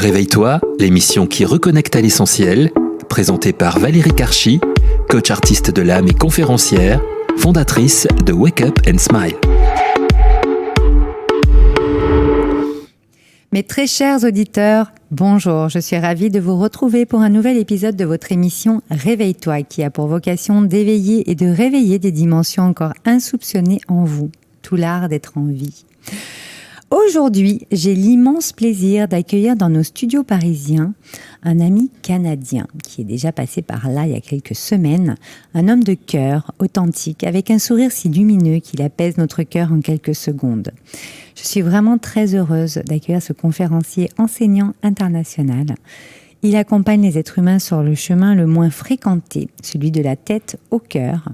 Réveille-toi, l'émission qui reconnecte à l'essentiel, présentée par Valérie Karchi, coach artiste de l'âme et conférencière, fondatrice de Wake Up and Smile. Mes très chers auditeurs, bonjour, je suis ravie de vous retrouver pour un nouvel épisode de votre émission Réveille-toi, qui a pour vocation d'éveiller et de réveiller des dimensions encore insoupçonnées en vous, tout l'art d'être en vie. Aujourd'hui, j'ai l'immense plaisir d'accueillir dans nos studios parisiens un ami canadien qui est déjà passé par là il y a quelques semaines, un homme de cœur, authentique, avec un sourire si lumineux qu'il apaise notre cœur en quelques secondes. Je suis vraiment très heureuse d'accueillir ce conférencier enseignant international. Il accompagne les êtres humains sur le chemin le moins fréquenté, celui de la tête au cœur.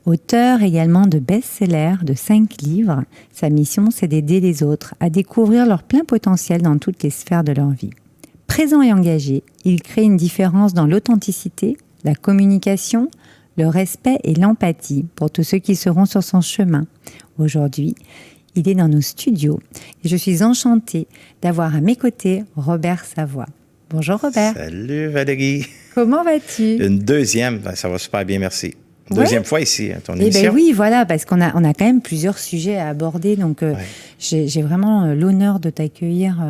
Auteur également de best-sellers, de 5 livres, sa mission c'est d'aider les autres à découvrir leur plein potentiel dans toutes les sphères de leur vie. Présent et engagé, il crée une différence dans l'authenticité, la communication, le respect et l'empathie pour tous ceux qui seront sur son chemin. Aujourd'hui, il est dans nos studios et je suis enchantée d'avoir à mes côtés Robert Savoie. Bonjour Robert. Salut Valérie. Comment vas-tu? Une deuxième, ça va super bien, merci. Deuxième fois ici, ton émission. Eh bien oui, voilà, parce qu'on a quand même plusieurs sujets à aborder, donc j'ai vraiment l'honneur de t'accueillir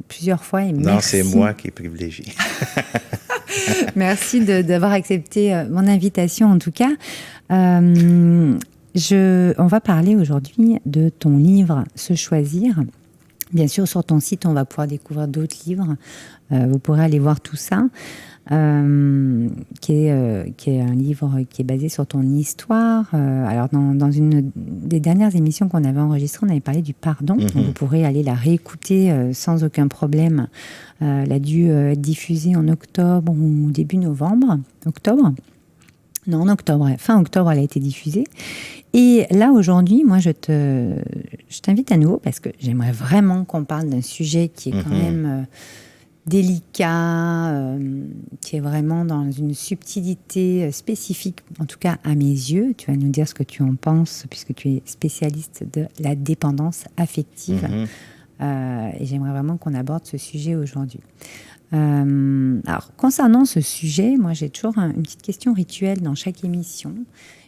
plusieurs fois. Et merci. Non, c'est moi qui est privilégié. Merci d'avoir accepté mon invitation en tout cas. On va parler aujourd'hui de ton livre « Se choisir ». Bien sûr, sur ton site, on va pouvoir découvrir d'autres livres. Vous pourrez aller voir tout ça. Qui est un livre qui est basé sur ton histoire. Alors, dans une des dernières émissions qu'on avait enregistrées, on avait parlé du pardon. Donc vous pourrez aller la réécouter sans aucun problème. Elle a dû être diffusée en octobre ou début novembre. Fin octobre, elle a été diffusée. Et là, aujourd'hui, moi, je t'invite à nouveau parce que j'aimerais vraiment qu'on parle d'un sujet qui est quand même délicat, qui est vraiment dans une subtilité spécifique, en tout cas à mes yeux. Tu vas nous dire ce que tu en penses, puisque tu es spécialiste de la dépendance affective. Et j'aimerais vraiment qu'on aborde ce sujet aujourd'hui. Alors, concernant ce sujet, moi, j'ai toujours une petite question rituelle dans chaque émission.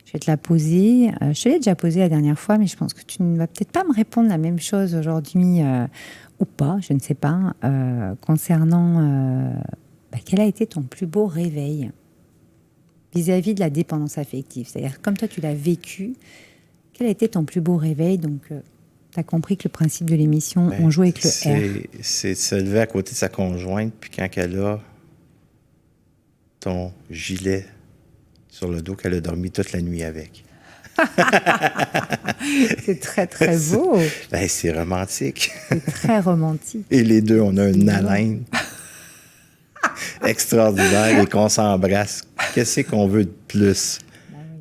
Je vais te la poser. Je te l'ai déjà posée la dernière fois, mais je pense que tu ne vas peut-être pas me répondre la même chose aujourd'hui ou pas, je ne sais pas, concernant quel a été ton plus beau réveil vis-à-vis de la dépendance affective. C'est-à-dire, comme toi, tu l'as vécu, quel a été ton plus beau réveil? Donc, tu as compris que le principe de l'émission, on joue avec le R. C'est de se lever à côté de sa conjointe, puis quand elle a ton gilet sur le dos, qu'elle a dormi toute la nuit avec. C'est très, très beau. C'est romantique. C'est très romantique. Et les deux, on a une haleine extraordinaire et qu'on s'embrasse. Qu'est-ce qu'on veut de plus?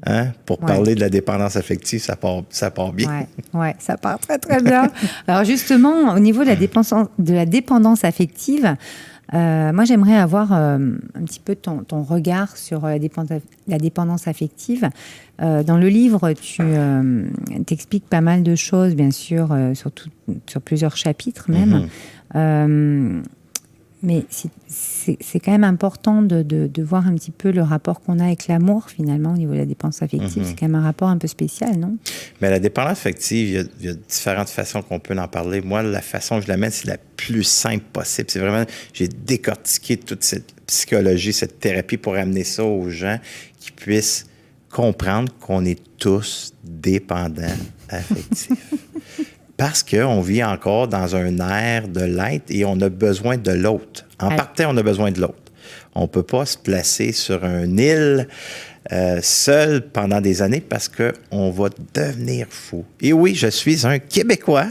Hein? Pour parler de la dépendance affective, ça part bien. Oui, ça part très, très bien. Alors justement, au niveau de la dépendance affective, moi, j'aimerais avoir un petit peu ton regard sur la dépendance affective. Dans le livre, tu t'expliques pas mal de choses, bien sûr, sur plusieurs chapitres même. Mais c'est quand même important de voir un petit peu le rapport qu'on a avec l'amour, finalement, au niveau de la dépendance affective. C'est quand même un rapport un peu spécial, non? Mais la dépendance affective, il y a différentes façons qu'on peut en parler. Moi, la façon que je l'amène, c'est la plus simple possible. C'est vraiment, j'ai décortiqué toute cette psychologie, cette thérapie pour amener ça aux gens qui puissent comprendre qu'on est tous dépendants affectifs. Parce qu'on vit encore dans un air de l'être et on a besoin de l'autre. En partant, on a besoin de l'autre. On ne peut pas se placer sur une île seul pendant des années parce qu'on va devenir fou. Et oui, je suis un Québécois.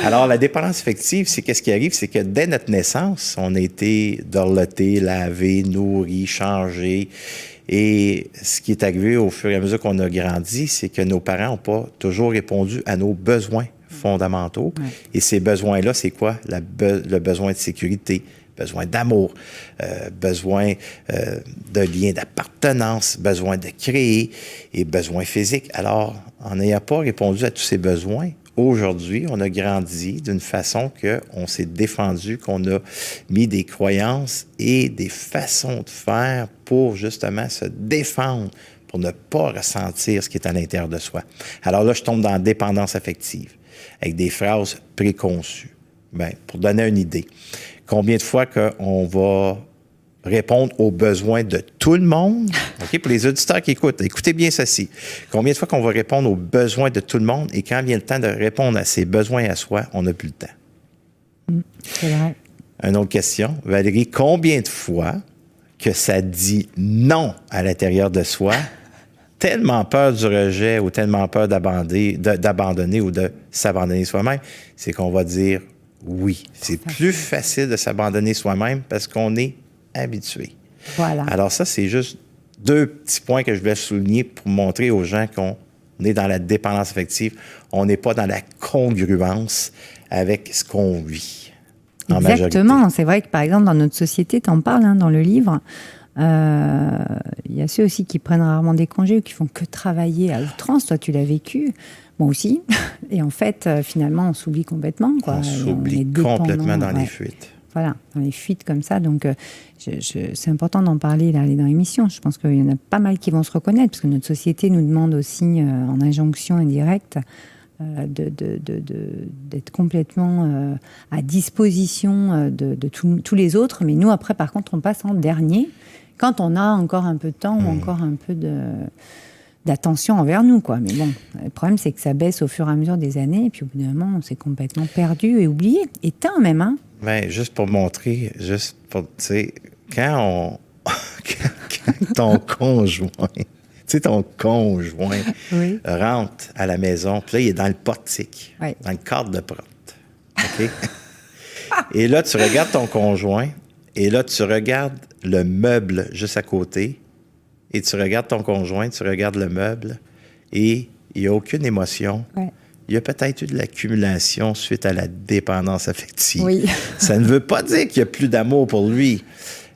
Alors, la dépendance affective, c'est qu'est-ce qui arrive? C'est que dès notre naissance, on a été dorloté, lavé, nourri, changé. Et ce qui est arrivé au fur et à mesure qu'on a grandi, c'est que nos parents n'ont pas toujours répondu à nos besoins fondamentaux. Et ces besoins-là, c'est quoi? Le besoin de sécurité, besoin d'amour, besoin de lien d'appartenance, besoin de créer et besoin physique. Alors, en n'ayant pas répondu à tous ces besoins, aujourd'hui, on a grandi d'une façon qu'on s'est défendu, qu'on a mis des croyances et des façons de faire pour justement se défendre, pour ne pas ressentir ce qui est à l'intérieur de soi. Alors là, je tombe dans la dépendance affective, avec des phrases préconçues. Bien, pour donner une idée, combien de fois qu'on va répondre aux besoins de tout le monde? OK, pour les auditeurs qui écoutent, écoutez bien ceci. Combien de fois qu'on va répondre aux besoins de tout le monde et quand vient le temps de répondre à ses besoins à soi, on n'a plus le temps. C'est vrai. Une autre question. Valérie, combien de fois que ça dit non à l'intérieur de soi, tellement peur du rejet ou tellement peur d'abandonner ou de s'abandonner soi-même, c'est qu'on va dire oui. C'est plus facile de s'abandonner soi-même parce qu'on est habitué. Voilà. Alors ça, c'est juste 2 petits points que je voulais souligner pour montrer aux gens qu'on est dans la dépendance affective. On n'est pas dans la congruence avec ce qu'on vit. Exactement. C'est vrai que, par exemple, dans notre société, tu en parles dans le livre, il y a ceux aussi qui prennent rarement des congés ou qui font que travailler à outrance. Toi, tu l'as vécu. Moi aussi. Et en fait, finalement, on s'oublie complètement. Quoi. On s'oublie complètement dans les fuites. Voilà, dans les fuites comme ça. Donc, c'est important d'en parler là, dans l'émission. Je pense qu'il y en a pas mal qui vont se reconnaître, parce que notre société nous demande aussi, en injonction indirecte, d'être complètement à disposition de tous les autres. Mais nous, après, par contre, on passe en dernier, quand on a encore un peu de temps ou encore un peu d'attention envers nous, quoi. Mais bon, le problème, c'est que ça baisse au fur et à mesure des années, et puis au bout d'un moment, on s'est complètement perdu et oublié, éteint même, hein. Bien, juste pour montrer, tu sais, quand ton conjoint, oui, rentre à la maison, puis là, il est dans le portique, oui, dans le cadre de porte, OK? Et là, tu regardes ton conjoint, et là, tu regardes le meuble juste à côté, et tu regardes ton conjoint, tu regardes le meuble, et il n'y a aucune émotion. Oui. Il y a peut-être eu de l'accumulation suite à la dépendance affective. Oui. Ça ne veut pas dire qu'il n'y a plus d'amour pour lui,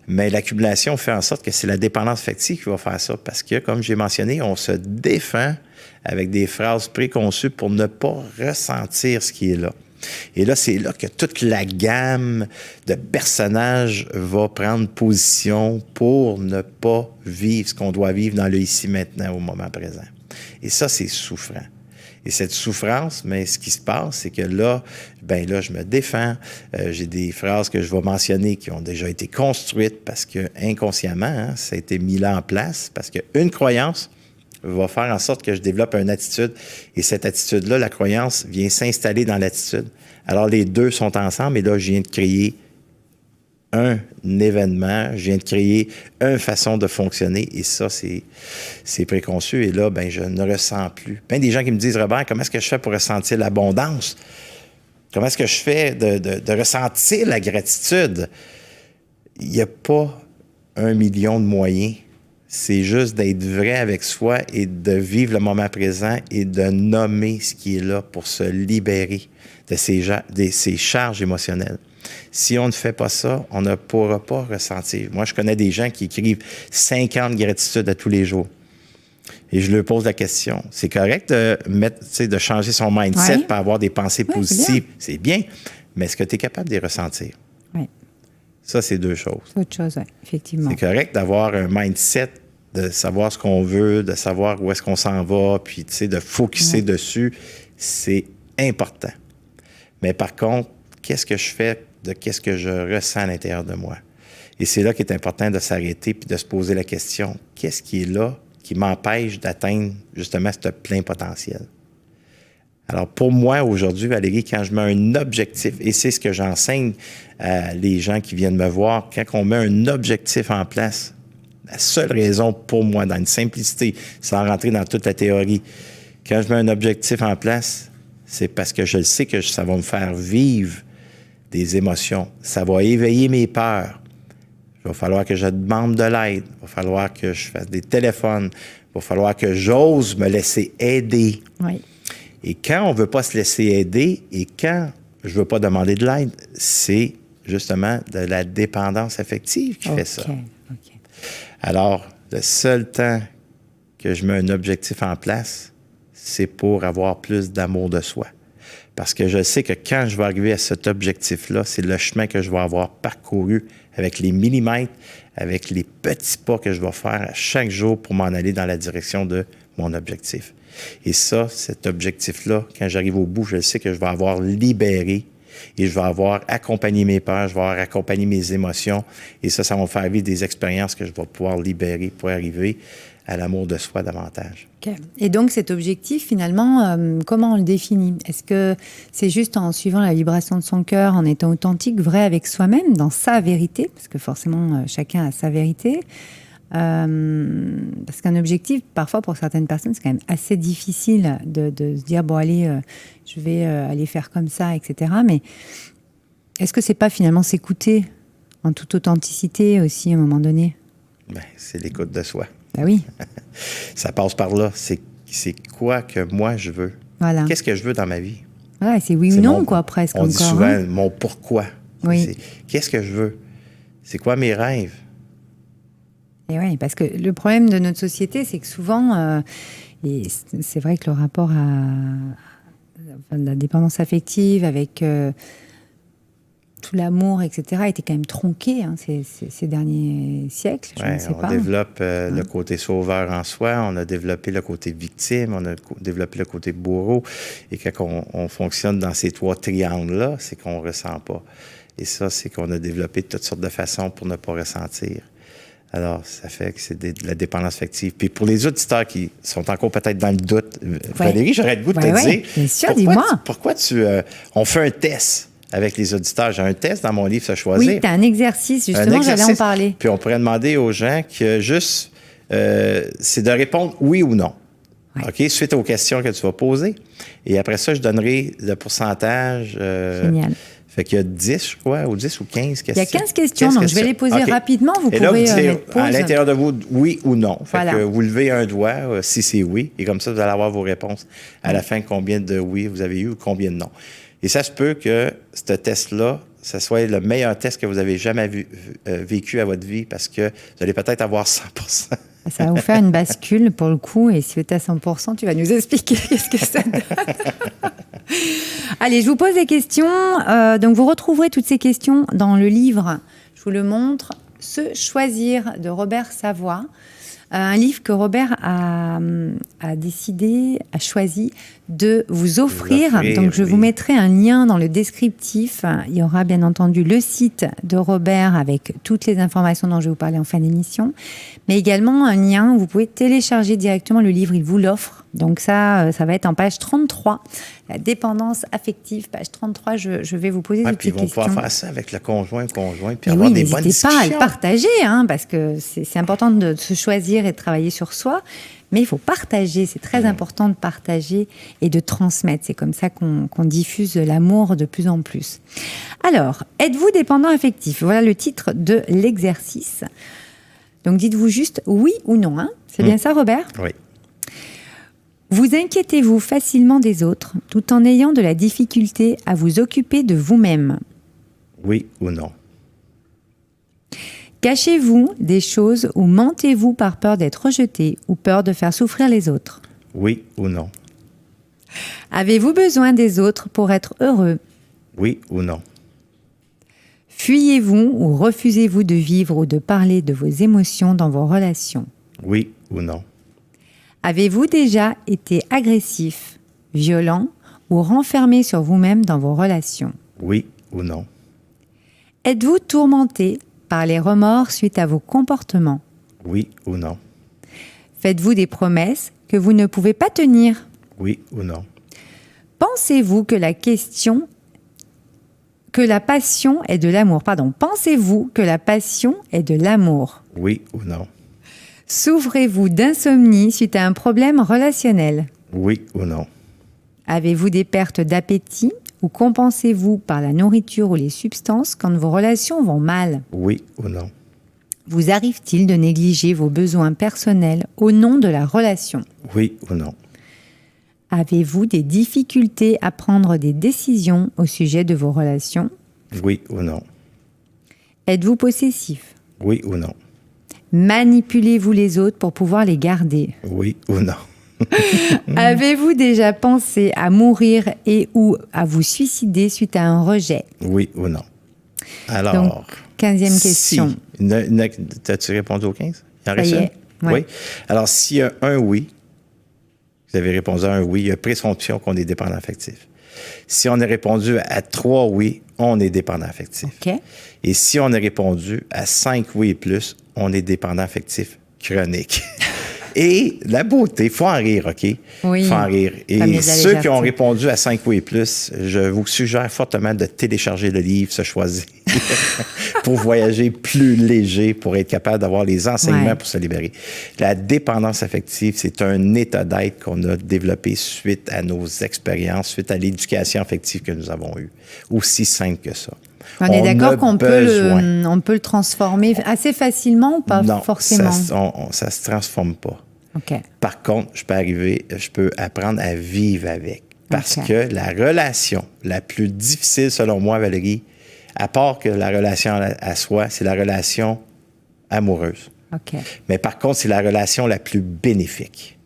mais l'accumulation fait en sorte que c'est la dépendance affective qui va faire ça. Parce que, comme j'ai mentionné, on se défend avec des phrases préconçues pour ne pas ressentir ce qui est là. Et là, c'est là que toute la gamme de personnages va prendre position pour ne pas vivre ce qu'on doit vivre dans le ici-maintenant, au moment présent. Et ça, c'est souffrant. Et cette souffrance, mais ce qui se passe, c'est que là, je me défends. J'ai des phrases que je vais mentionner qui ont déjà été construites parce que inconsciemment, ça a été mis là en place. Parce qu'une croyance va faire en sorte que je développe une attitude. Et cette attitude-là, la croyance, vient s'installer dans l'attitude. Alors, les deux sont ensemble. Et là, je viens de créer un événement, je viens de créer une façon de fonctionner et ça, c'est préconçu. Et là, je ne ressens plus. Bien des gens qui me disent, Robert, comment est-ce que je fais pour ressentir l'abondance? Comment est-ce que je fais de ressentir la gratitude? Il n'y a pas 1 million de moyens. C'est juste d'être vrai avec soi et de vivre le moment présent et de nommer ce qui est là pour se libérer de ces charges émotionnelles. Si on ne fait pas ça, on ne pourra pas ressentir. Moi, je connais des gens qui écrivent 50 gratitudes à tous les jours. Et je leur pose la question. C'est correct de changer son mindset pour avoir des pensées positives. C'est bien. Mais est-ce que tu es capable de les ressentir? Oui. Ça, c'est 2 choses. Autre chose, oui, effectivement. C'est correct d'avoir un mindset, de savoir ce qu'on veut, de savoir où est-ce qu'on s'en va, puis de focusser dessus. C'est important. Mais par contre, qu'est-ce que je fais de qu'est-ce que je ressens à l'intérieur de moi? Et c'est là qu'il est important de s'arrêter puis de se poser la question, qu'est-ce qui est là qui m'empêche d'atteindre justement ce plein potentiel? Alors pour moi, aujourd'hui, Valérie, quand je mets un objectif, et c'est ce que j'enseigne à les gens qui viennent me voir, quand on met un objectif en place, la seule raison pour moi, dans une simplicité, sans rentrer dans toute la théorie, quand je mets un objectif en place, c'est parce que je sais que ça va me faire vivre des émotions. Ça va éveiller mes peurs. Il va falloir que je demande de l'aide. Il va falloir que je fasse des téléphones. Il va falloir que j'ose me laisser aider. Oui. Et quand on ne veut pas se laisser aider et quand je ne veux pas demander de l'aide, c'est justement de la dépendance affective qui fait ça. Okay. Alors, le seul temps que je mets un objectif en place, c'est pour avoir plus d'amour de soi. Parce que je sais que quand je vais arriver à cet objectif-là, c'est le chemin que je vais avoir parcouru avec les millimètres, avec les petits pas que je vais faire chaque jour pour m'en aller dans la direction de mon objectif. Et ça, cet objectif-là, quand j'arrive au bout, je sais que je vais avoir libéré et je vais avoir accompagné mes peurs, je vais avoir accompagné mes émotions. Et ça va me faire vivre des expériences que je vais pouvoir libérer pour arriver à l'amour de soi davantage. Okay. Et donc, cet objectif, finalement, comment on le définit? Est-ce que c'est juste en suivant la vibration de son cœur, en étant authentique, vrai avec soi-même, dans sa vérité? Parce que forcément, chacun a sa vérité. Parce qu'un objectif, parfois, pour certaines personnes, c'est quand même assez difficile de se dire, bon, allez, je vais aller faire comme ça, etc. Mais est-ce que c'est pas finalement s'écouter en toute authenticité aussi, à un moment donné? Ben, c'est l'écoute de soi. Ben oui. Ça passe par là. C'est quoi que moi je veux? Voilà. Qu'est-ce que je veux dans ma vie? Voilà, c'est oui ou non, quoi, presque. On dit encore, souvent hein? mon pourquoi. Oui. Qu'est-ce que je veux? C'est quoi mes rêves? Et oui, parce que le problème de notre société, c'est que souvent, et c'est vrai que le rapport à la dépendance affective avec tout l'amour, etc., a été quand même tronqué ces derniers siècles, je ne sais pas. On développe le côté sauveur en soi, on a développé le côté victime, on a développé le côté bourreau. Et quand on fonctionne dans ces trois triangles-là, c'est qu'on ne ressent pas. Et ça, c'est qu'on a développé toutes sortes de façons pour ne pas ressentir. Alors, ça fait que c'est de la dépendance affective. Puis pour les auditeurs qui sont encore peut-être dans le doute, Valérie, j'aurais le goût de te dire, bien sûr, dis-moi. Pourquoi on fait un test avec les auditeurs? J'ai un test dans mon livre, Se choisir. Oui, tu as un exercice, justement, j'allais en parler. Puis on pourrait demander aux gens que juste, c'est de répondre oui ou non. Ouais. OK? Suite aux questions que tu vas poser. Et après ça, je donnerai le pourcentage. Génial. Fait qu'il y a 10, je crois, ou 10 ou 15 questions. Il y a 15 questions, donc je vais les poser rapidement. Vous et là, pourrez vous dites mettre pause. à l'intérieur de vous, oui ou non. Fait voilà. que vous levez un doigt si c'est oui, et comme ça, vous allez avoir vos réponses à la fin, combien de oui vous avez eu ou combien de non. Et ça se peut que ce test-là, ça soit le meilleur test que vous avez jamais vécu à votre vie, parce que vous allez peut-être avoir 100%. Ça va vous faire une bascule, pour le coup, et si tu es à 100%, tu vas nous expliquer qu'est-ce que ça donne. Allez, je vous pose des questions. Donc, vous retrouverez toutes ces questions dans le livre. Je vous le montre. Se choisir de Robert Savoie. Un livre que Robert a choisi de vous offrir. Donc, je vous mettrai un lien dans le descriptif. Il y aura bien entendu le site de Robert avec toutes les informations dont je vais vous parler en fin d'émission. Mais également un lien où vous pouvez télécharger directement le livre. Il vous l'offre. Donc ça va être en page 33. La dépendance affective, page 33. Je vais vous poser des petites questions. Puis ils vont pouvoir faire ça avec le conjoint, puis avoir des bonnes discussions. N'hésitez pas à le partager, parce que c'est important de se choisir et de travailler sur soi. Mais il faut partager, c'est très important de partager et de transmettre. C'est comme ça qu'on diffuse l'amour de plus en plus. Alors, êtes-vous dépendant affectif? Voilà le titre de l'exercice. Donc, dites-vous juste oui ou non. C'est bien ça, Robert? Oui. Vous inquiétez-vous facilement des autres tout en ayant de la difficulté à vous occuper de vous-même? Oui ou non? Cachez-vous des choses ou mentez-vous par peur d'être rejeté ou peur de faire souffrir les autres? Oui ou non? Avez-vous besoin des autres pour être heureux? Oui ou non? Fuyez-vous ou refusez-vous de vivre ou de parler de vos émotions dans vos relations? Oui ou non? Avez-vous déjà été agressif, violent ou renfermé sur vous-même dans vos relations? Oui ou non? Êtes-vous tourmenté par les remords suite à vos comportements? Oui ou non? Faites-vous des promesses que vous ne pouvez pas tenir? Oui ou non? Pensez-vous que la passion est de l'amour? Pensez-vous que la passion est de l'amour? Oui ou non? Souffrez-vous d'insomnie suite à un problème relationnel? Oui ou non? Avez-vous des pertes d'appétit ou compensez-vous par la nourriture ou les substances quand vos relations vont mal? Oui ou non? Vous arrive-t-il de négliger vos besoins personnels au nom de la relation? Oui ou non? Avez-vous des difficultés à prendre des décisions au sujet de vos relations? Oui ou non? Êtes-vous possessif? Oui ou non? Manipulez-vous les autres pour pouvoir les garder? Oui ou non? Avez-vous déjà pensé à mourir et ou à vous suicider suite à un rejet? Oui ou non? Alors, Donc, 15e question. T'as-tu répondu aux 15? Il en Ça reste y une? est, ouais. Oui. Alors, s'il y a un oui, vous avez répondu à un oui, il y a présomption qu'on est dépendant affectif. Si on a répondu à 3 oui, on est dépendant affectif. OK. Et si on a répondu à 5 oui et plus, on est dépendant affectif chronique. Et la beauté, il faut en rire, OK? Oui. Il faut en rire. Comme Et les ceux qui ont légèretés. répondu à 5 oui et plus, je vous suggère fortement de télécharger le livre, se choisir, pour voyager plus léger, pour être capable d'avoir les enseignements Ouais. pour se libérer. La dépendance affective, c'est un état d'être qu'on a développé suite à nos expériences, suite à l'éducation affective que nous avons eue. Aussi simple que ça. On est a d'accord qu'on besoin. on peut le transformer assez facilement ou pas Non, forcément? ça se transforme pas. OK. Par contre, je peux apprendre à vivre avec. Parce OK. que la relation la plus difficile, selon moi, Valérie, à part que la relation à soi, c'est la relation amoureuse. OK. Mais par contre, c'est la relation la plus bénéfique.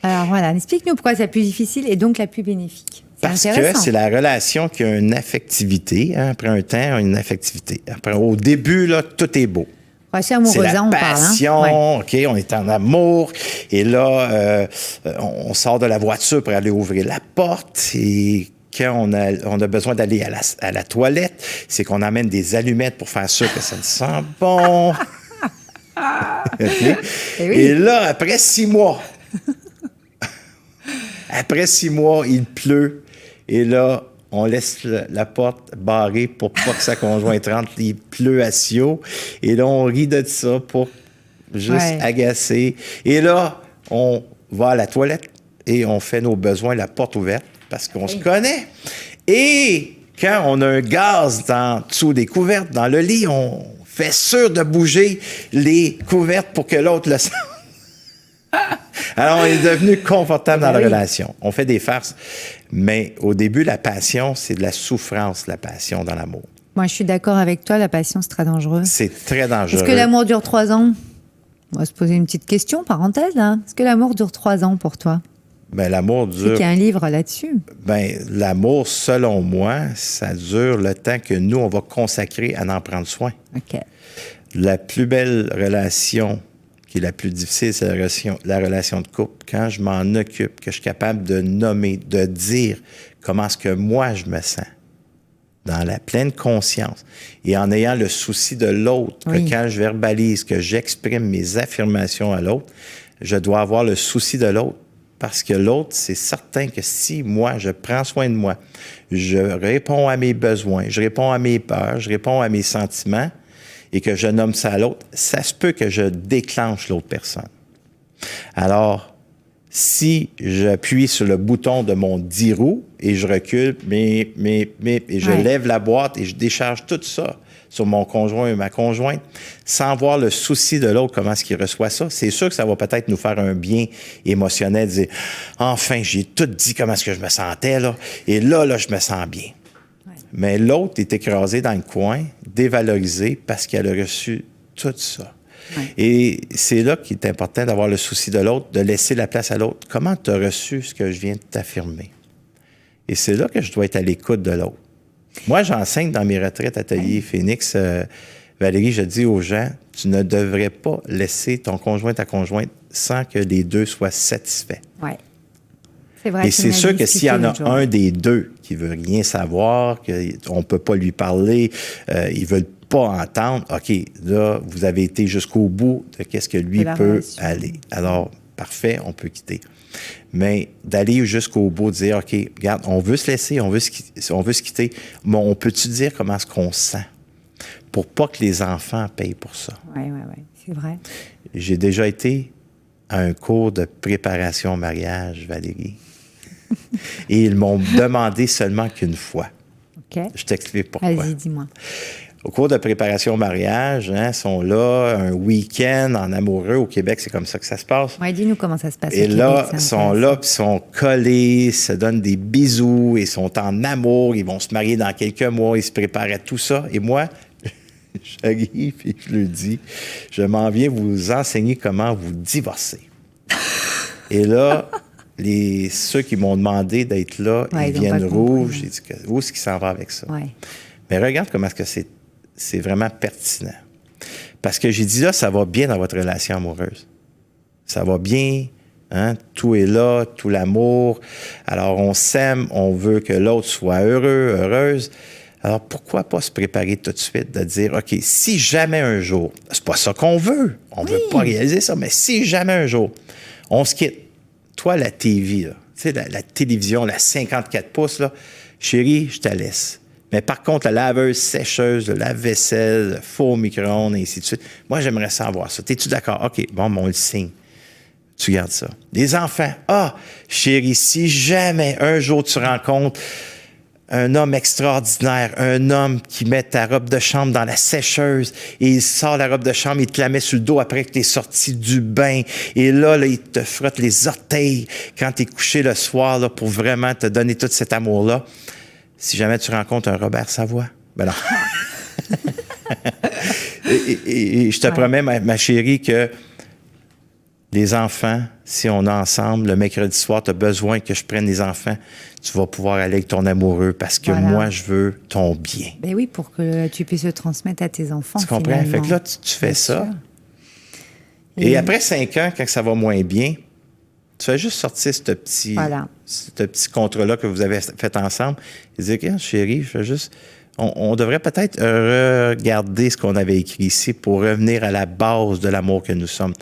Alors voilà, explique-nous pourquoi c'est la plus difficile et donc la plus bénéfique. C'est Parce que intéressant. c'est la relation qui a une affectivité. Hein, après un temps, une affectivité. Après, au début, là, tout est beau. Relation C'est amoureuse, la hein, on parle. passion, Hein? Ouais. OK, on est en amour. Et là, on sort de la voiture pour aller ouvrir la porte. Et quand on a besoin d'aller à la toilette, c'est qu'on amène des allumettes pour faire sûr que ça sent bon. OK? Eh oui. Et là, après 6 mois, il pleut. Et là, on laisse la porte barrée pour pas que sa conjointe rentre. Il pleut à Sio. Et là, on rit de ça pour juste Ouais. agacer. Et là, on va à la toilette et on fait nos besoins, la porte ouverte, parce qu'on se connaît. Et quand on a un gaz en dessous des couvertes, dans le lit, on fait sûr de bouger les couvertes pour que l'autre le sente. Alors, on est devenu confortable dans la oui. relation. On fait des farces. Mais au début, la passion, c'est de la souffrance, la passion dans l'amour. Moi, je suis d'accord avec toi, la passion, c'est très dangereux. C'est très dangereux. Est-ce que l'amour dure 3 ans? On va se poser une petite question, parenthèse. Là. Est-ce que l'amour dure 3 ans pour toi? Ben, l'amour C'est dure. qu'il y a un livre là-dessus. Ben, l'amour, selon moi, ça dure le temps que nous, on va consacrer à en prendre soin. OK. La plus belle relation, qui est la plus difficile, c'est la relation de couple. Quand je m'en occupe, que je suis capable de nommer, de dire comment est-ce que moi je me sens, dans la pleine conscience, et en ayant le souci de l'autre, Oui. que quand je verbalise, que j'exprime mes affirmations à l'autre, je dois avoir le souci de l'autre. Parce que l'autre, c'est certain que si moi, je prends soin de moi, je réponds à mes besoins, je réponds à mes peurs, je réponds à mes sentiments, et que je nomme ça à l'autre, ça se peut que je déclenche l'autre personne. Alors, si j'appuie sur le bouton de mon 10 roues et je recule, et je Ouais. lève la boîte et je décharge tout ça sur mon conjoint et ma conjointe, sans voir le souci de l'autre, comment est-ce qu'il reçoit ça, c'est sûr que ça va peut-être nous faire un bien émotionnel, dire « Enfin, j'ai tout dit comment est-ce que je me sentais, là, et là, je me sens bien. » Mais l'autre est écrasé dans le coin, dévalorisé parce qu'elle a reçu tout ça. Ouais. Et c'est là qu'il est important d'avoir le souci de l'autre, de laisser la place à l'autre. Comment tu as reçu ce que je viens de t'affirmer? Et c'est là que je dois être à l'écoute de l'autre. Moi, j'enseigne dans mes retraites ateliers Phoenix. Valérie, je dis aux gens, tu ne devrais pas laisser ton conjoint, ta conjointe, sans que les deux soient satisfaits. Oui. C'est vrai. Et c'est sûr que s'il y en a un des deux qui veut rien savoir, qu'on ne peut pas lui parler, ils veulent pas entendre, OK, là, vous avez été jusqu'au bout de qu'est-ce que lui peut aller. Alors, parfait, on peut quitter. Mais d'aller jusqu'au bout, de dire, OK, regarde, on veut se laisser, on veut se quitter, mais on peut-tu dire comment est-ce qu'on se sent pour pas que les enfants payent pour ça? Oui, c'est vrai. J'ai déjà été à un cours de préparation au mariage, Valérie. Et ils m'ont demandé seulement qu'une fois. OK. Je t'explique pourquoi. Vas-y, dis-moi. Au cours de préparation au mariage, sont là un week-end en amoureux. Au Québec, c'est comme ça que ça se passe. Oui, dis-nous comment ça se passe. Et là, ils sont là, puis ils sont collés, se donnent des bisous, ils sont en amour, ils vont se marier dans quelques mois, ils se préparent à tout ça. Et moi, j'arrive et je leur dis, je m'en viens vous enseigner comment vous divorcer. Et là, ceux qui m'ont demandé d'être là, Ouais, ils ils ont viennent pas rouges. compris. J'ai dit, où est-ce qu'il s'en va avec ça? Ouais. Mais regarde comment est-ce que c'est vraiment pertinent. Parce que j'ai dit là, ça va bien dans votre relation amoureuse. Ça va bien, hein? Tout est là, tout l'amour. Alors, on s'aime, on veut que l'autre soit heureux, heureuse. Alors, pourquoi pas se préparer tout de suite de dire, OK, si jamais un jour, c'est pas ça qu'on veut, on veut pas réaliser ça, mais si jamais un jour, on se quitte, toi, la TV, là, tu sais, la télévision, la 54 pouces, là, chérie, je te laisse. Mais par contre, la laveuse, sécheuse, le lave-vaisselle, le four au micro-ondes, et ainsi de suite, moi, j'aimerais savoir ça. T'es-tu d'accord? OK, bon, on le signe. Tu gardes ça. Les enfants, chérie, si jamais un jour tu rencontres un homme extraordinaire, un homme qui met ta robe de chambre dans la sécheuse et il sort la robe de chambre, il te la met sur le dos après que tu es sorti du bain. Et là, il te frotte les orteils quand tu es couché le soir là, pour vraiment te donner tout cet amour-là. Si jamais tu rencontres un Robert Savoie, ben non. et je te promets, ma chérie, que les enfants, si on est ensemble, le mercredi soir, tu as besoin que je prenne les enfants, tu vas pouvoir aller avec ton amoureux parce que moi, je veux ton bien. Ben oui, pour que tu puisses le transmettre à tes enfants. Tu comprends? Fait que là, tu fais ça. Et après 5 ans, quand ça va moins bien, tu fais juste sortir ce petit contrat-là que vous avez fait ensemble et dire, OK, chérie, je fais juste... On devrait peut-être regarder ce qu'on avait écrit ici pour revenir à la base de l'amour que nous sommes.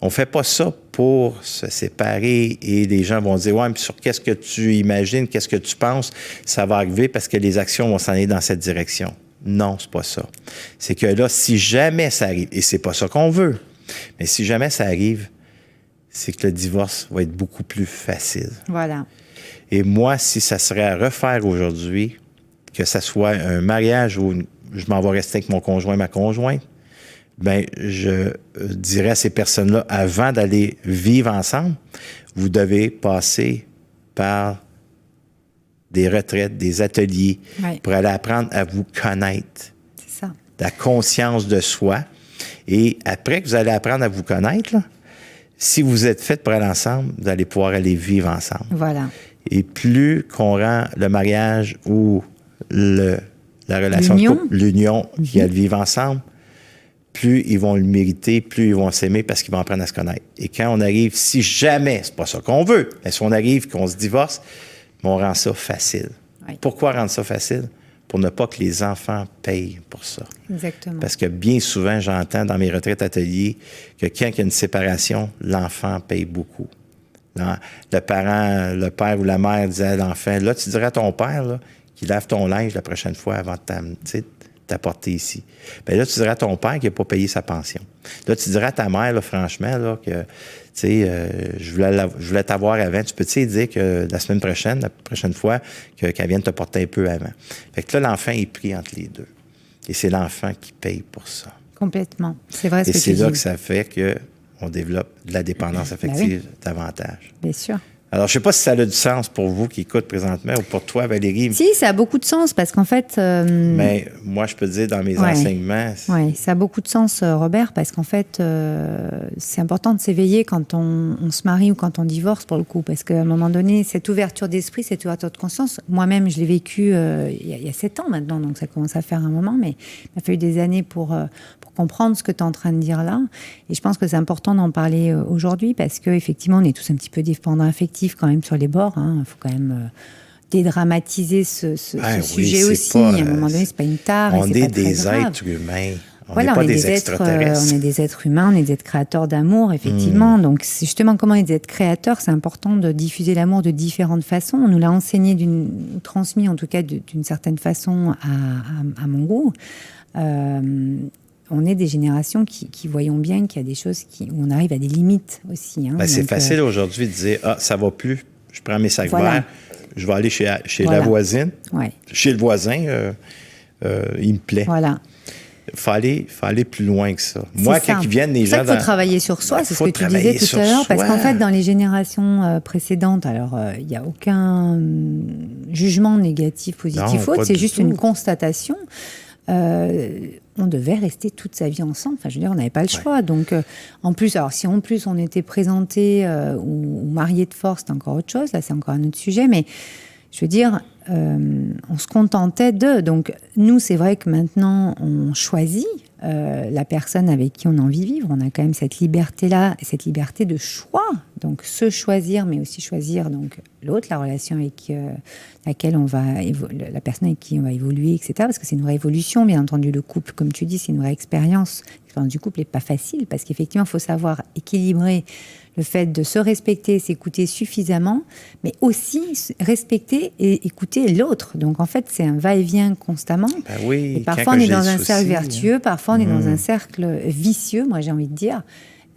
On fait pas ça pour se séparer et les gens vont dire, ouais, mais sur qu'est-ce que tu imagines, qu'est-ce que tu penses, ça va arriver parce que les actions vont s'en aller dans cette direction. Non, c'est pas ça. C'est que là, si jamais ça arrive, et c'est pas ça qu'on veut, mais si jamais ça arrive, c'est que le divorce va être beaucoup plus facile. Voilà. Et moi, si ça serait à refaire aujourd'hui, que ça soit un mariage où je m'en vais rester avec mon conjoint, ma conjointe, bien, je dirais à ces personnes-là, avant d'aller vivre ensemble, vous devez passer par des retraites, des ateliers, pour aller apprendre à vous connaître. C'est ça. La conscience de soi. Et après que vous allez apprendre à vous connaître, là, si vous êtes fait pour aller ensemble, vous allez pouvoir aller vivre ensemble. Voilà. Et plus qu'on rend le mariage ou la relation de couple, l'union, qui a le vivre ensemble, plus ils vont le mériter, plus ils vont s'aimer parce qu'ils vont apprendre à se connaître. Et quand on arrive, si jamais, c'est pas ça qu'on veut, mais si on arrive qu'on se divorce, on rend ça facile. Oui. Pourquoi rendre ça facile? Pour ne pas que les enfants payent pour ça. Exactement. Parce que bien souvent, j'entends dans mes retraites ateliers que quand il y a une séparation, l'enfant paye beaucoup. Le parent, le père ou la mère disait à l'enfant, là, tu dirais à ton père là, qu'il lave ton linge la prochaine fois avant de t'apporter ici. Bien là, tu dirais à ton père qu'il n'a pas payé sa pension. Là, tu dirais à ta mère, là, franchement, là, que, tu sais, je voulais t'avoir avant. Tu peux, tu sais, dire que la prochaine fois, qu'elle vienne te porter un peu avant. Fait que là, l'enfant est pris entre les deux. Et c'est l'enfant qui paye pour ça. Complètement. C'est vrai ce que tu dis. Et c'est là que ça fait qu'on développe de la dépendance affective davantage. Bien sûr. Alors, je ne sais pas si ça a du sens pour vous qui écoutez présentement ou pour toi, Valérie. Si, ça a beaucoup de sens parce qu'en fait... Mais moi, je peux te dire dans mes enseignements... Oui, ça a beaucoup de sens, Robert, parce qu'en fait, c'est important de s'éveiller quand on se marie ou quand on divorce, pour le coup. Parce qu'à un moment donné, cette ouverture d'esprit, cette ouverture de conscience, moi-même, je l'ai vécu il y a 7 ans maintenant, donc ça commence à faire un moment, mais il m'a fallu des années pour comprendre ce que tu es en train de dire là. Et je pense que c'est important d'en parler aujourd'hui parce qu'effectivement, on est tous un petit peu dépendants affectifs quand même sur les bords. Il faut quand même dédramatiser ce sujet aussi. Pas, à un moment donné, c'est pas une tare. On et c'est est pas très des grave. êtres humains. On voilà, n'est pas des extraterrestres. On est des êtres humains, on est des êtres créateurs d'amour, effectivement. Donc, c'est justement, comment on est des êtres créateurs, c'est important de diffuser l'amour de différentes façons. On nous l'a enseigné, transmis en tout cas d'une certaine façon à mon goût. On est des générations qui voyons bien qu'il y a des choses où on arrive à des limites aussi. Ben, c'est facile aujourd'hui de dire « Ah, ça va plus, je prends mes sacs verts, je vais aller chez la voisine, chez le voisin, il me plaît. » Voilà. Il faut aller plus loin que ça. Moi, quand ils viennent, les gens... C'est ça qu'il faut travailler sur soi, c'est ce que tu disais tout à l'heure, parce qu'en fait, dans les générations précédentes, alors, il n'y a aucun jugement négatif, positif, autre, c'est juste une constatation. on devait rester toute sa vie ensemble. Enfin, je veux dire, on n'avait pas le choix. Donc, en plus, alors si en plus on était présenté ou marié de force, c'est encore autre chose. Là, c'est encore un autre sujet. Mais je veux dire, on se contentait d'eux. Donc, nous, c'est vrai que maintenant, on choisit la personne avec qui on a envie de vivre. On a quand même cette liberté-là, cette liberté de choix. Donc, se choisir, mais aussi choisir donc l'autre, la relation avec laquelle on va la personne avec qui on va évoluer, etc. Parce que c'est une vraie évolution, bien entendu. Le couple, comme tu dis, c'est une vraie expérience. L'expérience du couple n'est pas facile parce qu'effectivement, il faut savoir équilibrer le fait de se respecter, s'écouter suffisamment, mais aussi respecter et écouter l'autre. Donc, en fait, c'est un va-et-vient constamment. Ben oui, et parfois, on est dans un cercle vertueux, parfois, on est dans un cercle vicieux, moi, j'ai envie de dire.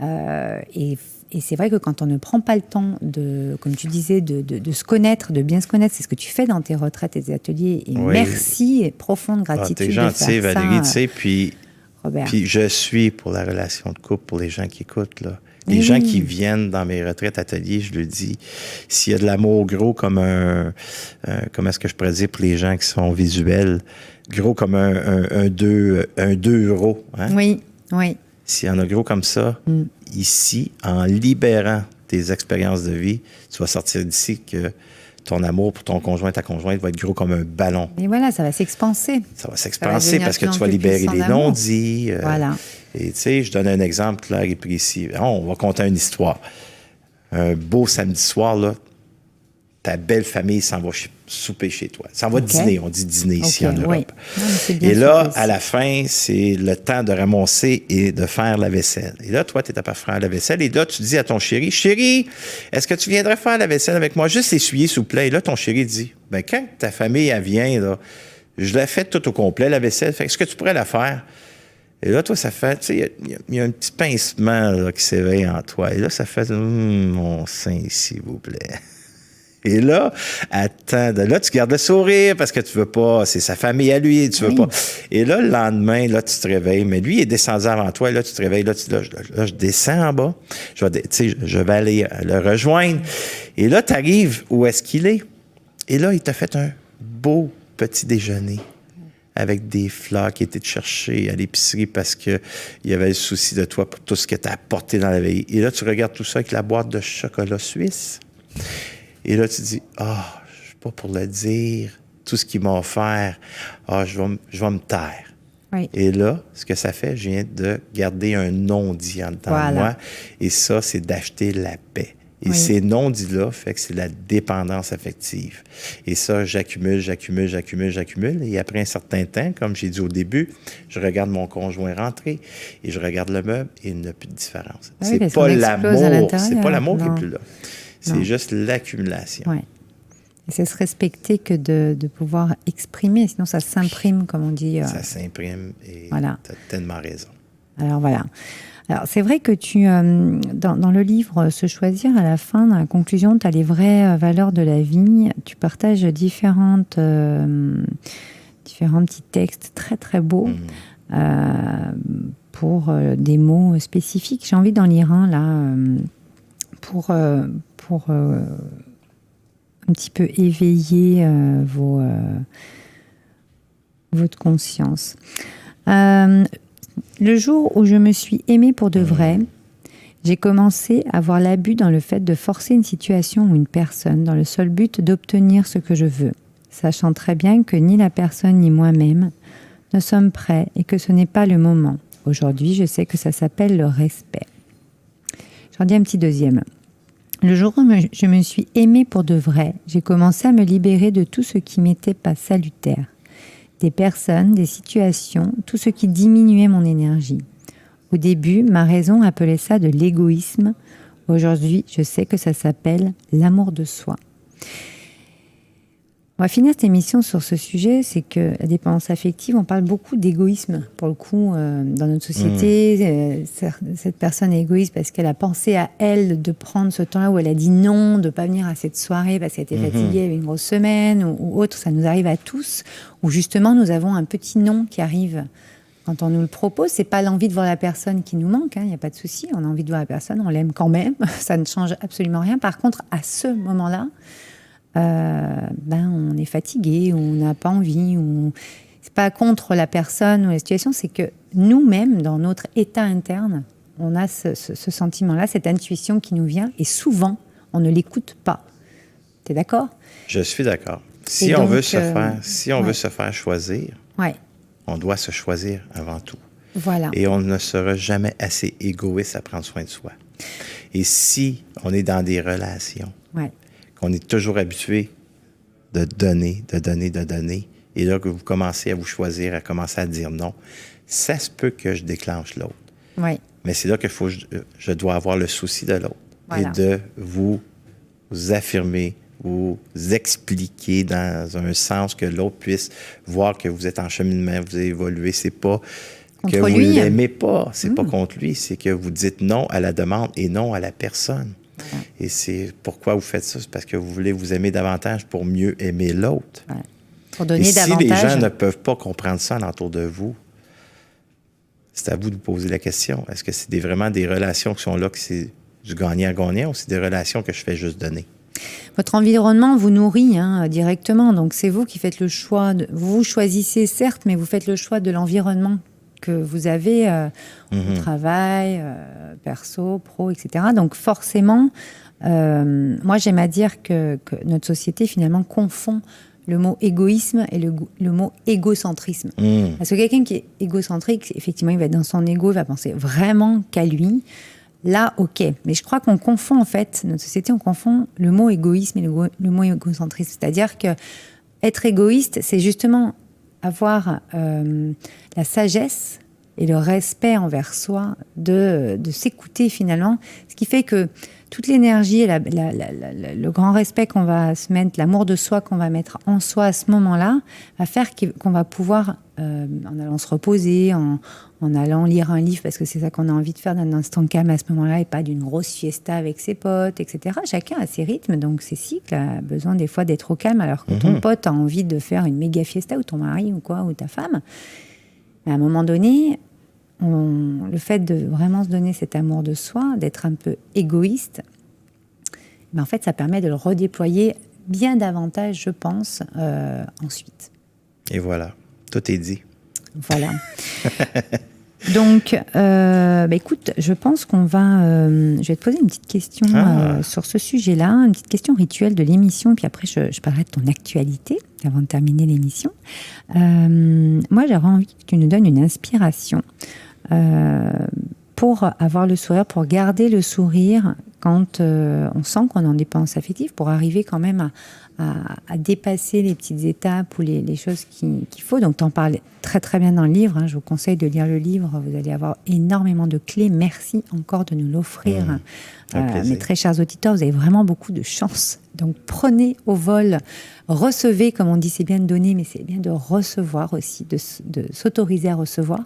Et c'est vrai que quand on ne prend pas le temps de, comme tu disais, de se connaître, de bien se connaître, c'est ce que tu fais dans tes retraites et tes ateliers. Et merci et profonde gratitude. T'es gentil, Valérie, tu sais, puis Robert. Puis je suis pour la relation de couple, pour les gens qui écoutent, là. Les gens qui viennent dans mes retraites ateliers, je le dis, s'il y a de l'amour gros comme comment est-ce que je pourrais dire pour les gens qui sont visuels, gros comme un 2 euros. Hein? Oui, oui. S'il y en a gros comme ça, ici, en libérant tes expériences de vie, tu vas sortir d'ici que ton amour pour ton conjoint, ta conjointe va être gros comme un ballon. Et voilà, ça va s'expanser. Ça va s'expanser parce que tu vas libérer les non-dits. Voilà. Et tu sais, je donne un exemple clair et précis. On va conter une histoire. Un beau samedi soir, là, ta belle famille s'en va souper chez toi. S'en va dîner. On dit dîner ici en Europe. Oui. Non, et là, à la fin, c'est le temps de ramasser et de faire la vaisselle. Et là, toi, tu es à faire la vaisselle. Et là, tu dis à ton chéri, « Chéri, est-ce que tu viendrais faire la vaisselle avec moi? Juste essuyer, s'il vous plaît. » Et là, ton chéri dit, « Ben, quand ta famille, elle vient, là, je la fais tout au complet, la vaisselle. Est-ce que tu pourrais la faire? » Et là, toi, ça fait, tu sais, il y a un petit pincement là, qui s'éveille en toi. Et là, ça fait, mon sein, s'il vous plaît. Et là, attends, là, tu gardes le sourire parce que tu veux pas, c'est sa famille à lui, tu veux pas. Et là, le lendemain, là, tu te réveilles, mais lui, il est descendu avant toi, et là, tu te réveilles, là, je descends en bas, je vais aller le rejoindre. Et là, tu arrives où est-ce qu'il est. Et là, il t'a fait un beau petit déjeuner avec des fleurs qui étaient cherchées à l'épicerie parce qu'il y avait le souci de toi pour tout ce que tu as apporté dans la veille. Et là, tu regardes tout ça avec la boîte de chocolat suisse. Et là, tu dis, je ne suis pas pour le dire, tout ce qu'il m'a offert, je vais me taire. Oui. Et là, ce que ça fait, je viens de garder un non-dit en dedans de moi. Et ça, c'est d'acheter la paix. Et ces non-dits-là, fait que c'est la dépendance affective. Et ça, j'accumule. Et après un certain temps, comme j'ai dit au début, je regarde mon conjoint rentrer et je regarde le meuble et il n'y a plus de différence. Oui, c'est pas l'amour. C'est pas l'amour qui est plus là. C'est juste l'accumulation. Oui. Et c'est se respecter que de pouvoir exprimer, sinon ça s'imprime, comme on dit. Ça s'imprime et voilà. tu as tellement raison. Alors voilà. Alors c'est vrai que tu, dans le livre Se choisir, à la fin, dans la conclusion, tu as les vraies valeurs de la vie. Tu partages différents petits textes très très beaux pour des mots spécifiques. J'ai envie d'en lire un là pour un petit peu éveiller votre conscience. Le jour où je me suis aimée pour de vrai, j'ai commencé à voir l'abus dans le fait de forcer une situation ou une personne dans le seul but d'obtenir ce que je veux, sachant très bien que ni la personne ni moi-même ne sommes prêts et que ce n'est pas le moment. Aujourd'hui, je sais que ça s'appelle le respect. J'en dis un petit deuxième. Le jour où je me suis aimée pour de vrai, j'ai commencé à me libérer de tout ce qui m'était pas salutaire. Des personnes, des situations, tout ce qui diminuait mon énergie. Au début, ma raison appelait ça de l'égoïsme. Aujourd'hui, je sais que ça s'appelle l'amour de soi. On va finir cette émission sur ce sujet, c'est que la dépendance affective, on parle beaucoup d'égoïsme. Pour le coup, dans notre société, cette personne est égoïste parce qu'elle a pensé à elle de prendre ce temps-là où elle a dit non, de ne pas venir à cette soirée parce qu'elle était fatiguée, avec une grosse semaine ou autre. Ça nous arrive à tous, où justement nous avons un petit non qui arrive. Quand on nous le propose, c'est pas l'envie de voir la personne qui nous manque, il n'y a pas de souci. On a envie de voir la personne, on l'aime quand même, ça ne change absolument rien. Par contre, à ce moment-là, on est fatigué, on n'a pas envie, c'est pas contre la personne ou la situation, c'est que nous-mêmes, dans notre état interne, on a ce sentiment-là, cette intuition qui nous vient, et souvent, on ne l'écoute pas. T'es d'accord? Je suis d'accord. Si on veut se faire choisir, on doit se choisir avant tout. Voilà. Et on ne sera jamais assez égoïste à prendre soin de soi. Et si on est dans des relations, qu'on est toujours habitué de donner, et là que vous commencez à vous choisir, à commencer à dire non, ça se peut que je déclenche l'autre. Oui. Mais c'est là que je dois avoir le souci de l'autre et de vous affirmer, vous expliquer dans un sens que l'autre puisse voir que vous êtes en cheminement, vous évoluez. C'est pas contre que vous ne l'aimez pas, c'est pas contre lui, c'est que vous dites non à la demande et non à la personne. Voilà. Et c'est pourquoi vous faites ça, c'est parce que vous voulez vous aimer davantage pour mieux aimer l'autre. Voilà. Pour donner davantage. Si les gens ne peuvent pas comprendre ça alentour de vous, c'est à vous de vous poser la question. Est-ce que c'est vraiment des relations qui sont là, que c'est du gagnant-gagnant, ou c'est des relations que je fais juste donner? Votre environnement vous nourrit directement, donc c'est vous qui faites le choix. Vous choisissez, certes, mais vous faites le choix de l'environnement que vous avez au travail, perso, pro, etc. Donc forcément, moi j'aime à dire que notre société finalement confond le mot égoïsme et le mot égocentrisme. Parce que quelqu'un qui est égocentrique, effectivement, il va être dans son ego, il va penser vraiment qu'à lui. Là, ok. Mais je crois qu'on confond, en fait, notre société, on confond le mot égoïsme et le mot égocentrisme. C'est-à-dire que être égoïste, c'est justement avoir la sagesse et le respect envers soi, de s'écouter finalement. Ce qui fait que toute l'énergie et le grand respect qu'on va se mettre, l'amour de soi qu'on va mettre en soi à ce moment-là, va faire qu'on va pouvoir, en allant se reposer, en allant lire un livre, parce que c'est ça qu'on a envie de faire d'un instant calme à ce moment-là, et pas d'une grosse fiesta avec ses potes, etc. Chacun a ses rythmes, donc ses cycles, a besoin des fois d'être au calme, alors que ton pote a envie de faire une méga fiesta, ou ton mari, ou quoi, ou ta femme. Mais à un moment donné, le fait de vraiment se donner cet amour de soi, d'être un peu égoïste, en fait, ça permet de le redéployer bien davantage, je pense, ensuite. Et voilà, tout est dit. Voilà. Donc, écoute, je pense qu'on va... je vais te poser une petite question sur ce sujet-là, une petite question rituelle de l'émission, et puis après, je parlerai de ton actualité, avant de terminer l'émission. Moi, j'aurais envie que tu nous donnes une inspiration pour avoir le sourire, pour garder le sourire quand on sent qu'on est en dépendance affective, pour arriver quand même à dépasser les petites étapes ou les choses qu'il faut. Donc, tu en parles très très bien dans le livre. Je vous conseille de lire le livre. Vous allez avoir énormément de clés. Merci encore de nous l'offrir. Mes très chers auditeurs, vous avez vraiment beaucoup de chance. Donc, prenez au vol, recevez, comme on dit, c'est bien de donner, mais c'est bien de recevoir aussi, de s'autoriser à recevoir.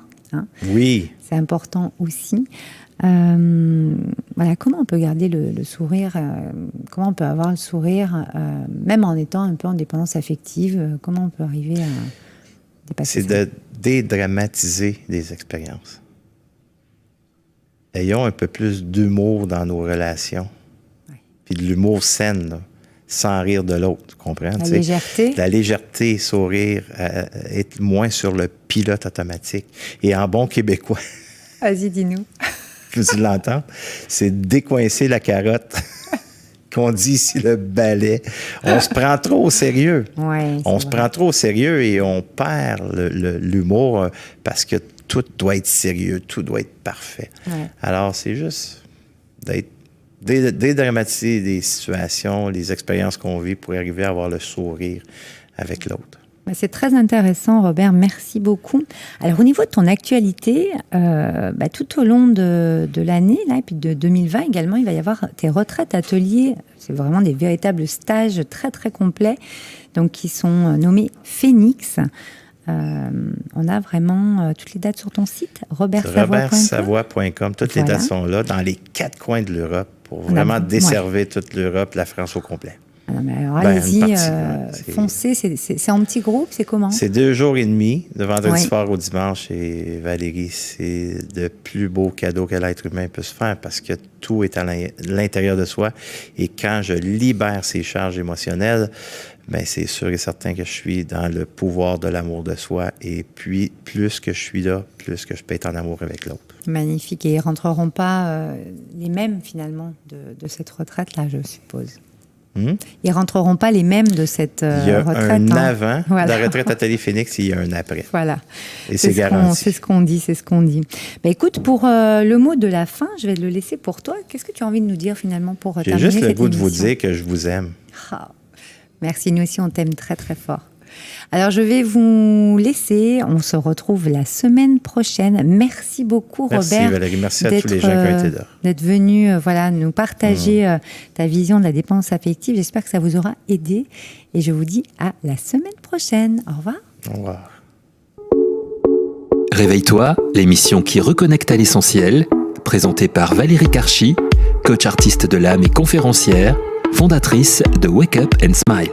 Oui. C'est important aussi. Voilà, comment on peut garder le sourire, comment on peut avoir le sourire, même en étant un peu en dépendance affective, comment on peut arriver à dépasser ça? C'est de dédramatiser les expériences. Ayons un peu plus d'humour dans nos relations. Puis de l'humour sain, là, sans rire de l'autre, tu comprends? La légèreté. La légèreté, sourire, être moins sur le pilote automatique. Et en bon québécois... Vas-y, dis-nous. Tu l'entends? C'est décoincer la carotte. Qu'on dit ici le balai. On se prend trop au sérieux. On se prend trop au sérieux et on perd l'humour parce que tout doit être sérieux, tout doit être parfait. Alors, c'est juste dédramatiser les situations, les expériences qu'on vit pour arriver à avoir le sourire avec l'autre. C'est très intéressant, Robert. Merci beaucoup. Alors, au niveau de ton actualité, tout au long de l'année, là, et puis de 2020 également, il va y avoir tes retraites, ateliers. C'est vraiment des véritables stages très, très complets, donc qui sont nommés Phoenix. On a vraiment toutes les dates sur ton site, robertsavoie.com. Toutes les dates sont là, dans les 4 coins de l'Europe, pour vraiment desservir toute l'Europe, la France au complet. Non, mais alors, allez-y, foncez. C'est en petit groupe, c'est comment? C'est 2 jours et demi, de vendredi soir au dimanche. Et Valérie, c'est le plus beau cadeau que l'être humain peut se faire parce que tout est à l'intérieur de soi. Et quand je libère ces charges émotionnelles, bien, c'est sûr et certain que je suis dans le pouvoir de l'amour de soi. Et puis, plus que je suis là, plus que je peux être en amour avec l'autre. Magnifique. Et ils ne rentreront pas les mêmes, finalement, de cette retraite-là, je suppose. Ils ne rentreront pas les mêmes de cette retraite. Il y a un avant la retraite Atelier Phoenix et il y a un après. Voilà. Et c'est garanti. C'est ce qu'on dit. Écoute, pour le mot de la fin, je vais le laisser pour toi. Qu'est-ce que tu as envie de nous dire finalement pour terminer cette émission? J'ai juste le goût de vous dire que je vous aime. Merci, nous aussi on t'aime très très fort. Alors je vais vous laisser, on se retrouve la semaine prochaine. Merci beaucoup Robert. Merci Valérie, merci à tous les gens qui ont été là. D'être venu nous partager ta vision de la dépendance affective. J'espère que ça vous aura aidé et je vous dis à la semaine prochaine. Au revoir. Au revoir. Réveille-toi, l'émission qui reconnecte à l'essentiel, présentée par Valérie Karchi, coach artiste de l'âme et conférencière, fondatrice de Wake Up and Smile.